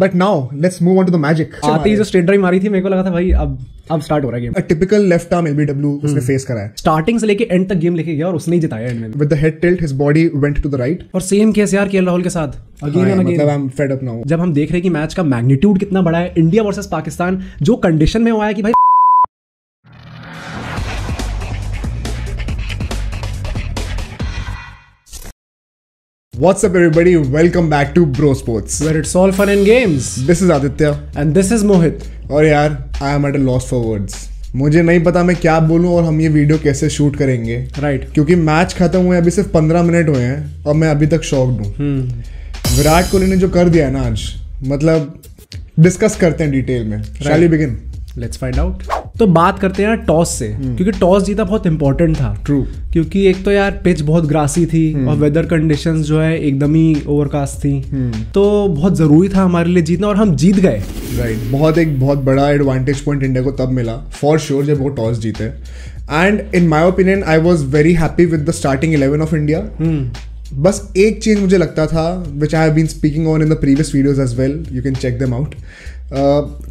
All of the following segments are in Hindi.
But now let's move on to the magic. आते ही जो स्ट्रेट ड्राइव मारी थी मेरे को लगा था भाई अब स्टार्ट हो रहा है game. A typical left arm LBW उसने फेस करा है. स्टार्टिंग से लेके एंड तक गेम लेके गया और उसने ही जिताया एंड में. With the head tilt, his body went to the right. और सेम केस यार केएल राहुल के साथ अगेन एंड अगेन. मतलब I'm fed up now. जब हम देख रहे हैं कि मैच का मैग्नीट्यूड कितना बड़ा है, इंडिया वर्सेस पाकिस्तान जो कंडीशन में हुआ है कि भाई What's up everybody? Welcome back to Bro Sports. where it's all fun and games. This is Aditya. And this is Mohit. और यार I am at a loss for words. मुझे नहीं पता मैं क्या बोलूं और हम ये वीडियो कैसे शूट करेंगे. Right. क्योंकि मैच खत्म हुए अभी सिर्फ 15 मिनट हुए हैं और मैं अभी तक शॉक्ड हूँ. विराट कोहली ने जो कर दिया है ना आज, मतलब डिस्कस करते हैं डिटेल में. Shall we begin? Let's find out. तो बात करते हैं यार टॉस से, क्योंकि टॉस जीता बहुत इंपॉर्टेंट था. True. क्योंकि एक तो यार पिच बहुत ग्रासी थी और वेदर कंडीशंस जो है एकदम ही ओवरकास्ट थी. तो बहुत जरूरी था हमारे लिए जीतना और हम जीत गए. राइट. बहुत बड़ा एडवांटेज पॉइंट इंडिया को तब मिला फॉर श्योर जब वो टॉस जीते. And in my opinion I was very happy with the starting 11 of India. बस एक चीज मुझे लगता था which I have been speaking on in the previous videos as well, you can check them out.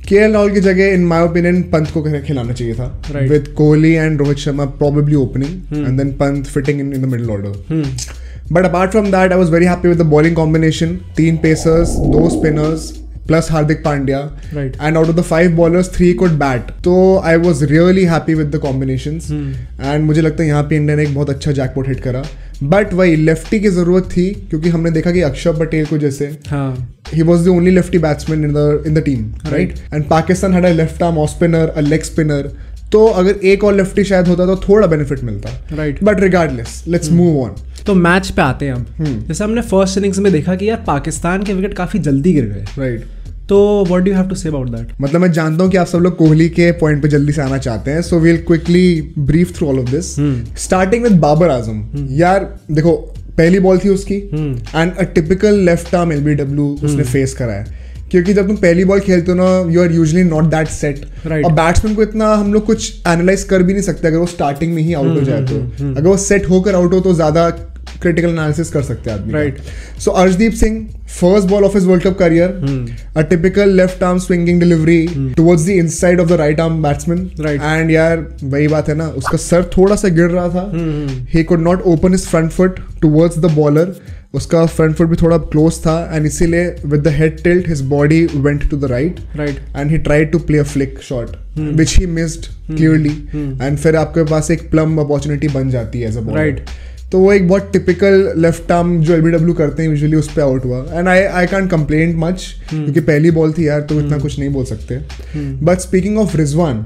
KL Rahul की जगह इन माय ओपिनियन पंत को खिलाना चाहिए था, with Kohli and Rohit Sharma probably opening and then Pant fitting in the middle order. But apart from that, I was very happy with the bowling combination. 3 pacers, 2 spinners plus Hardik Pandya. Right. And out of the 5 bowlers, 3 could bat. So I was really happy with the combinations. And मुझे लगता है यहाँ पे इंडिया ने एक बहुत अच्छा जैकपॉट हिट करा. बट वही लेफ्टी की जरूरत थी क्योंकि हमने देखा कि अक्षर पटेल को जैसे he was the only lefty batsman in the team, right? And Pakistan had a left arm off spinner, a leg spinner. तो अगर एक और लेफ्टी शायद होता तो थोड़ा बेनिफिट मिलता. Right. But regardless let's move on. तो मैच पे आते हैं हम. जैसे हमने फर्स्ट इनिंग्स में देखा कि यार पाकिस्तान के विकेट काफी जल्दी गिर गए. राइट. तो what do you have to say about that? मतलब मैं जानता हूँ कि आप सब लोग कोहली के पॉइंट पे जल्दी से आना चाहते हैं, so we'll quickly brief through all of this. Starting with Babar Azam. यार देखो पहली बॉल थी उसकी and a typical left arm LBW उसने फेस करा है. क्योंकि जब तुम पहली बॉल खेलते हो ना, you are usually not that set. और बैट्समैन को इतना हम लोग कुछ एनालाइज कर भी नहीं सकते अगर वो स्टार्टिंग में ही आउट हो जाए तो. अगर वो सेट होकर आउट हो तो ज्यादा क्रिटिकल एनालिसिस कर सकते हैं आदमी. Right. So Arshdeep Singh, first ball of his world cup career, a typical left arm swinging delivery towards the inside of the right arm batsman. And यार वही बात है ना, उसका सर थोड़ा सा गिर रहा था. He could not open his front foot towards the bowler. उसका फ्रंट फुट भी थोड़ा क्लोज था एंड इसीलिए with the head tilt his body went to the right. And he tried to play a flick shot which he missed clearly. And फिर आपके पास एक प्लम अपॉर्चुनिटी बन जाती है एज अ बॉलर. तो वो एक बहुत टिपिकल लेफ्ट आर्म जो LBW करते हैं यूजुअली उस पे आउट हुआ. And I can't complain much क्योंकि पहली बॉल थी यार, तो इतना कुछ नहीं बोल सकते. बट स्पीकिंग ऑफ रिजवान,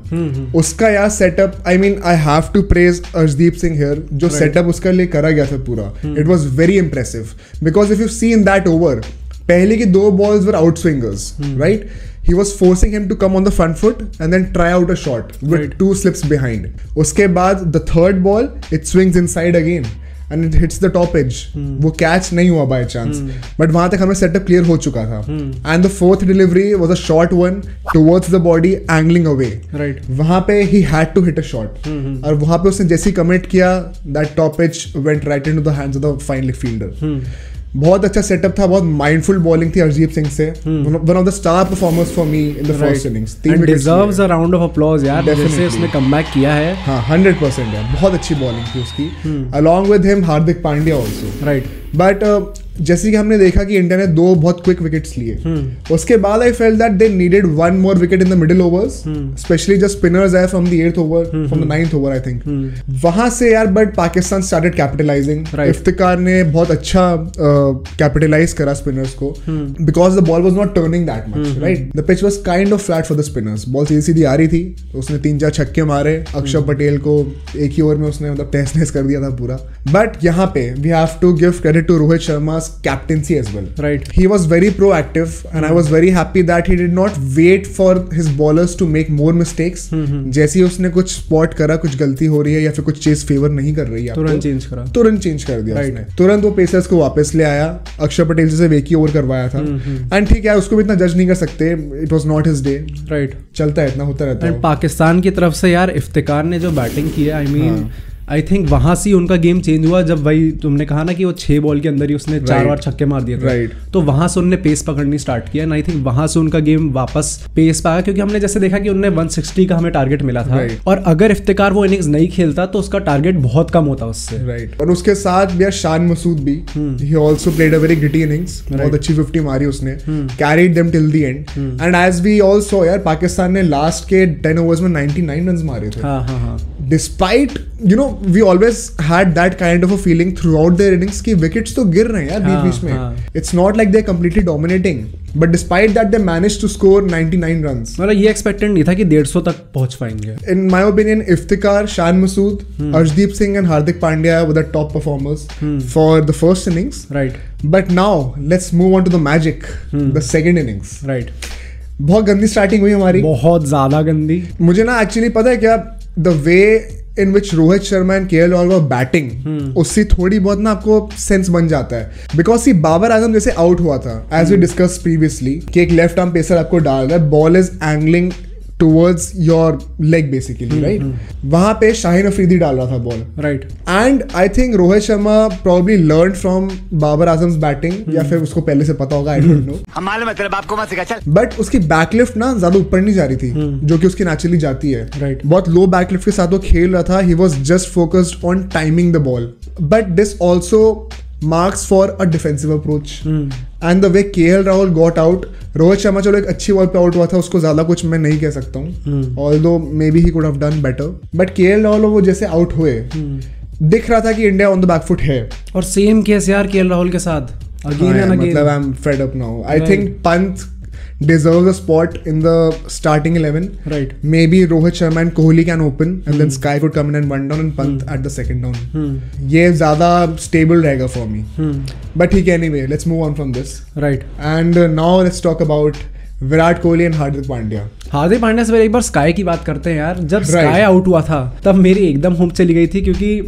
उसका यार setup, I mean I have to praise Arshdeep Singh here. जो सेटअप उसका लिए करा गया था पूरा, it was very impressive. Because if you see in that over, पहले की 2 balls were out swingers, right? He was forcing him to come on the front foot and then try out a shot with 2 slips behind. उसके बाद the third ball, it swings inside again and it hits the top edge. वो कैच नहीं हुआ by chance, but वहां तक हमें सेटअप क्लियर हो चुका था. And the 4th delivery was a short one towards the body, angling away. Right. वहां पे he had to hit a shot. और वहां पे उसने जैसे कमिट किया, that top edge went right into the hands of the fine leg fielder. बहुत अच्छा सेटअप था, बहुत माइंडफुल बॉलिंग थी अर्शदीप सिंह से. One of the star performers for me in the first innings. And deserves a round of applause यार, जैसे उसने कमबैक किया है. हाँ 100% यार, बहुत अच्छी बॉलिंग थी उसकी. Along with him Hardik Pandya also. Right. But जैसे कि हमने देखा कि इंडिया ने 2 बहुत क्विक विकेट्स लिए. उसके बाद I felt that they needed 1 more wicket in the middle overs, specially जब स्पिनर्स आए from the 8th over, from the 9th over I think. वहां से यार but Pakistan started capitalising. Iftikhar ने बहुत अच्छा कैपिटलाइज करा स्पिनर्स को, because the ball was not turning that much, right? The pitch was kind of flat for the spinners. Ball सीधी सीधी आ रही थी, उसने 3-4 छक्के मारे. अक्षर पटेल को एक ही ओवर में उसने मतलब तहस-नहस कर दिया था पूरा. बट यहाँ पे we have to give credit to Rohit Sharma captaincy as well. Right. He was very proactive and I was very happy that he did not wait for his bowlers to make more mistakes. जैसे ही उसने कुछ spot करा, कुछ गलती हो रही है या फिर कुछ chase favor नहीं कर रही है, तुरंत चेंज कर दिया उसने. तुरंत वो पेसर्स को वापस ले आया. अक्षर पटेल से एक ही ओवर करवाया था. एंड ठीक है, उसको भी इतना जज नहीं कर सकते. It was not his day. Right. चलता है, इतना होता रहता है. पाकिस्तान की तरफ से यार इफ्तिकार ने जो बैटिंग की है, आई मीन आई थिंक वहां से उनका गेम चेंज हुआ जब वही तुमने कहा ना कि वो 6 बॉल के अंदर ही उसने 4 बार छक्के मार दिए थे, तो वहां से उन्होंने पेस पकड़नी स्टार्ट किया, एंड आई थिंक वहां से उनका गेम वापस पेस पाया, क्योंकि हमने जैसे देखा कि उन्हें 160 का हमें टारगेट मिला था, और अगर इफ्तिकार वो इनिंग्स नहीं खेलता तो उसका टारगेट बहुत कम होता उससे। और उसके साथ भी शान मसूद भी, he also played a very gritty innings, बहुत अच्छी 50 मारी उसने, carried them till the end, and as we all saw यार पाकिस्तान ने लास्ट के 10 ओवर्स में 99 रन मारे थे। Despite we always had that kind of a feeling throughout their innings कि विकेट्स तो गिर रहे हैं यार बीच में, it's not like they are completely dominating, but despite that they managed to score 99 runs. मतलब ये एक्सपेक्टेड नहीं था कि 150 तक पहुंच पाएंगे। इन my opinion Iftikhar, Shan Masood, Arshdeep Singh and Hardik Pandya were the top performers for the first innings, right, but now let's move on to the magic, the second innings, right. बहुत गंदी स्टार्टिंग हुई हमारी, बहुत ज्यादा गंदी। मुझे ना एक्चुअली पता है क्या, the way in which Rohit Sharma and KL Rahul were batting, उससे थोड़ी बहुत ना आपको सेंस बन जाता है, बिकॉज सी बाबर आजम जैसे आउट हुआ था, एज वी डिस्कस प्रीवियसली, कि एक लेफ्ट आर्म पेसर आपको डाल रहा है, ball is angling towards your leg basically, right? वहां पे शाहीन अफरीदी डाल रहा था ball, right? And I think Rohit Sharma probably learned from Babar Azam's batting, या फिर उसको पहले से पता होगा, I don't know. हमारे मतलब आपको मत सिखा चल। बट उसकी बैकलिफ्ट ना ज्यादा ऊपर नहीं जा रही थी, जो कि उसकी नेचुरली जाती है, right? बहुत लो बैकलिफ्ट के साथ वो खेल रहा था, he was just focused on timing the ball, but this also marks for a defensive approach, and the way KL Rahul got out, Rohit Sharma चलो एक अच्छी बॉल पे आउट हुआ था, उसको ज्यादा कुछ मैं नहीं कह सकता हूँ, although may be he could have done better, but KL Rahul वो जैसे आउट हुए, दिख रहा था कि India on the back foot है। और सेम केस यार KL राहुल के साथ अगेन एंड अगेन, मतलब I am fed up now, I think Pant deserves a spot in the starting 11, right? Maybe Rohit Sharma and Kohli can open, and then Sky could come in and one down, and Pant at the second down. ये ज़्यादा stable रहेगा for me. But ठीक है, anyway, let's move on from this. Right. And now let's talk about Virat Kohli and Hardik Pandya. Hardik Pandya से एक बार स्काई की बात करते हैं यार। जब स्काई आउट हुआ था तब मेरी एकदम होप चली गई थी, क्योंकि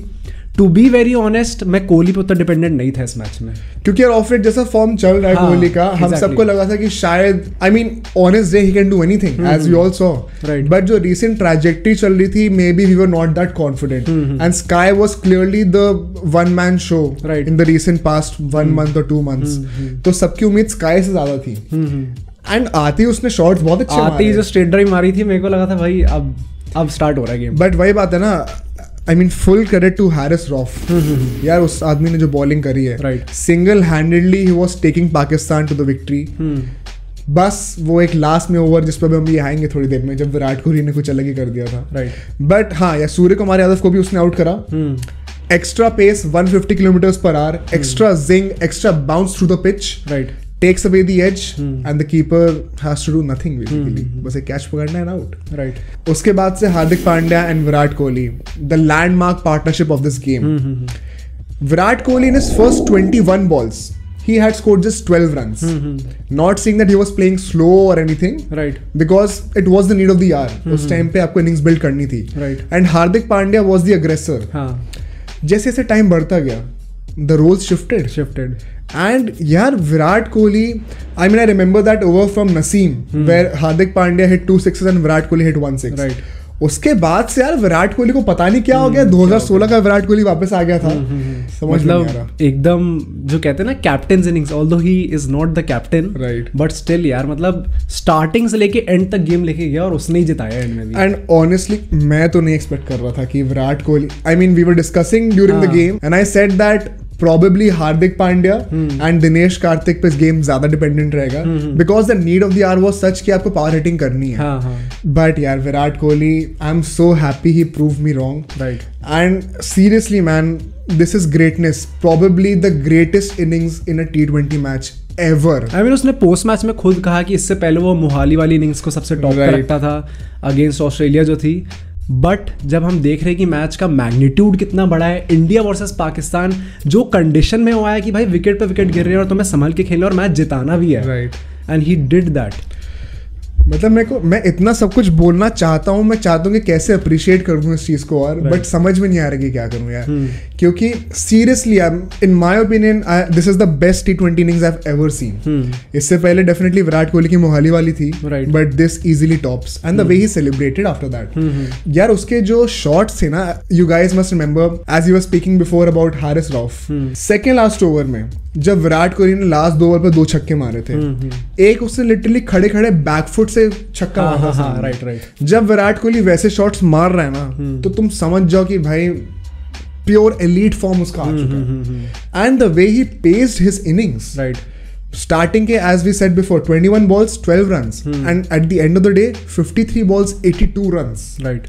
टू बी वेरी ऑनेस्ट मैं कोहली पे उतना डिपेंडेंट नहीं था इस मैच में, क्योंकि यार ऑफ रेट जैसा फॉर्म चल रहा है कोहली का, हम सबको लगा था कि शायद I mean honestly he can do anything, as we all saw, but जो रीसेंट ट्रैजेक्टरी चल रही थी, maybe we were not that confident, and Sky was clearly the one man show in the recent past 1 month or 2 months, तो सबकी उम्मीद स्काई से ज्यादा थी, एंड आते ही उसने शॉट्स बहुत अच्छे मारे, आते ही जो स्ट्रेट ड्राइव मारी थी, मेरे को लगा था भाई अब स्टार्ट हो रहा है गेम। बट वही बात है ना, I mean full credit to Haris Rauf, यार उस आदमी ने जो बॉलिंग करी है, right, single handedly he was taking Pakistan to the victory. बस वो एक लास्ट में ओवर जिस पर हम ये आएंगे थोड़ी देर में, जब विराट कोहली ने कुछ अलग ही कर दिया था, राइट, बट हाँ यार सूर्य कुमार यादव को भी उसने आउट करा, extra pace 150 km/h, extra zing, extra bounce through the pitch, right, takes away the edge, and the keeper has to do nothing basically, बस एक कैच पकड़ना है आउट, राइट। उसके बाद से Hardik Pandya and Virat Kohli, the landmark partnership of this game. Virat Kohli in his first 21 balls he had scored just 12 runs, not saying that he was playing slow or anything, right, because it was the need of the hour, उस टाइम पे आपको innings build करनी थी, right, and Hardik Pandya was the aggressor। जैसे जैसे टाइम बढ़ता गया, the roles shifted. And यार Virat Kohli, I mean I remember that over from Naseem, where Hardik Pandya hit 2 sixes and Virat Kohli hit 1 6. Right. उसके बाद से यार विराट कोहली को पता नहीं क्या हो गया, 2016 का विराट कोहली वापस आ गया था, समझ नहीं आ रहा। एकदम जो कहते हैं ना captain innings, although he is not the captain, right, but still यार मतलब स्टार्टिंग से लेके एंड तक गेम लेके गया और उसने ही जिताया एंड में भी। एंड ऑनेस्टली मैं तो नहीं एक्सपेक्ट कर रहा था कि Virat Kohli, I mean we were discussing during the game and I said that probably Hardik Pandya and Dinesh Karthik पे गेम ज्यादा डिपेंडेंट रहेगा, because the need of the hour was such कि आपको पावर हिटिंग करनी है। बट यार Virat Kohli, I am so happy he prove me wrong, right, and seriously man, this is greatness, probably the greatest innings in a T20 match ever. I mean उसने पोस्ट मैच में खुद कहा कि इससे पहले वो मोहाली वाली इनिंग्स को सबसे टॉप पे रखता था अगेंस्ट ऑस्ट्रेलिया जो थी, बट जब हम देख रहे हैं कि मैच का मैग्नीट्यूड कितना बड़ा है, इंडिया वर्सेस पाकिस्तान जो कंडीशन में हुआ है कि भाई विकेट पे विकेट गिर रहे हैं और तुम्हें संभल के खेलना और मैच जिताना भी है, right, and he did that. मतलब मैं इतना सब कुछ बोलना चाहता हूँ, मैं चाहता हूँ कि कैसे अप्रिशिएट करूँ इस चीज को और बट समझ में नहीं आ रहा कि क्या करूँ यार, क्योंकि seriously in my opinion this is the best T20 innings I have ever seen. इससे पहले डेफिनेटली विराट कोहली की मोहाली वाली थी, but this easily tops and the way he celebrated after that. यार उसके जो शॉट्स थे ना, you guys must remember as you were speaking before about Haris Rauf, second last over में जब विराट कोहली ने लास्ट 2 ओवर पर 2 छक्के मारे थे, एक उसने लिटरली खड़े खड़े बैकफुट से छक्का मारा था। राइट। जब विराट कोहली वैसे शॉट्स मार रहा है ना, तो तुम समझ जाओ कि भाई प्योर एलीट फॉर्म उसका आ चुका है। And the way he paced his innings, right, starting के as we said before 21 balls 12 runs and at the end of the day 53 balls 82 runs, राइट।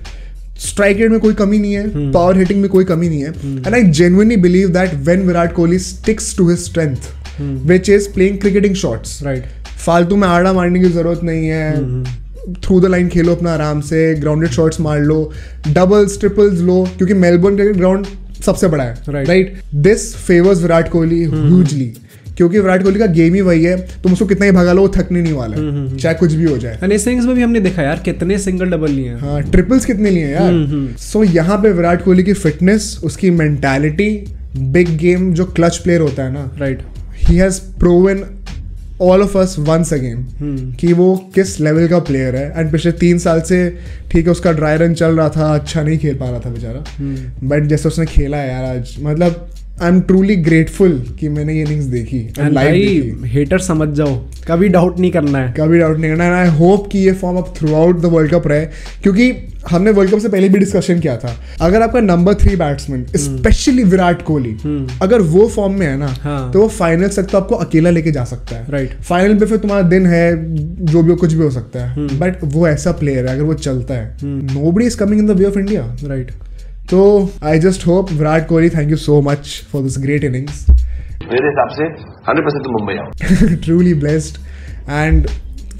स्ट्राइक रेट में कोई कमी नहीं है, पावर हिटिंग में कोई कमी नहीं है, and I genuinely believe that when Virat Kohli sticks to his strength which is playing cricketing shots, right, फालतू में आड़ा मारने की जरूरत नहीं है, थ्रू द लाइन खेलो अपना आराम से, ग्राउंडेड शॉट्स मार लो, डबल्स ट्रिपल्स लो, क्योंकि मेलबोर्न क्रिकेट ग्राउंड सबसे बड़ा है, right. This favours Virat Kohli hugely, क्योंकि विराट कोहली का गेम ही वही है, तुम उसको कितना ही भगा लो वो थकने नहीं वाला है, चाहे कुछ भी हो जाए। एंड इस इनिंग्स में भी हमने देखा यार कितने सिंगल डबल लिए हैं, हाँ, ट्रिपल्स कितने लिए यार। सो यहाँ पे विराट कोहली की फिटनेस, उसकी मेंटालिटी, बिग गेम जो क्लच प्लेयर होता है ना, right, he has proven all of us once again कि वो किस लेवल का प्लेयर है। एंड पिछले 3 साल से ठीक है उसका ड्राई रन चल रहा था, अच्छा नहीं खेल पा रहा था बेचारा, बट जैसे उसने खेला है यार आज, मतलब आई एम ट्रूली ग्रेटफुल कि मैंने ये इनिंग्स देखी। हेटर समझ जाओ, कभी डाउट नहीं करना है, कभी डाउट नहीं करना है। आई होप कि ये फॉर्म अब through out the world cup रहे, क्योंकि हमने वर्ल्ड कप से पहले भी डिस्कशन किया था, अगर आपका number 3 batsman specially Virat Kohli अगर वो फॉर्म में है ना, तो वो फाइनल्स तक तो आपको अकेला लेके जा सकता है, राइट। फाइनल पे फिर तुम्हारा दिन है, जो भी कुछ भी हो सकता है, बट वो ऐसा प्लेयर है, अगर वो चलता है, nobody is coming in the way of India, right. तो I just hope Virat Kohli, thank you so much for this great innings. मेरे हिसाब से 100% तुम मुंबई आओ। ट्रूली ब्लेस्ड, एंड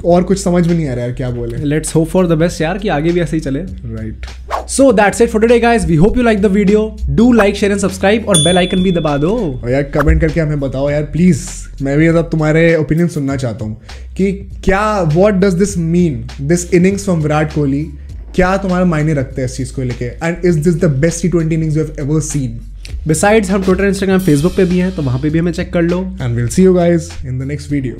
और कुछ समझ में नहीं आ रहा यार क्या बोले। Let's hope for the best यार, कि आगे भी ऐसे ही चले, right. So that's it for today guys, we hope you like the video, do like share and subscribe और बेल आइकन भी दबा दो, और यार कमेंट करके हमें बताओ यार प्लीज, मैं भी मतलब तुम्हारे ओपिनियन सुनना चाहता हूँ कि क्या, what does this mean, this innings from Virat Kohli, क्या तुम्हारा मायने रखते हैं इस चीज को लेके, and is this the best T20 innings you have ever scene. Besides हम ट्विटर, इंस्टाग्राम, फेसबुक पे भी हैं, तो वहां पे भी हमें चेक कर लो, and will see you guys in the next video.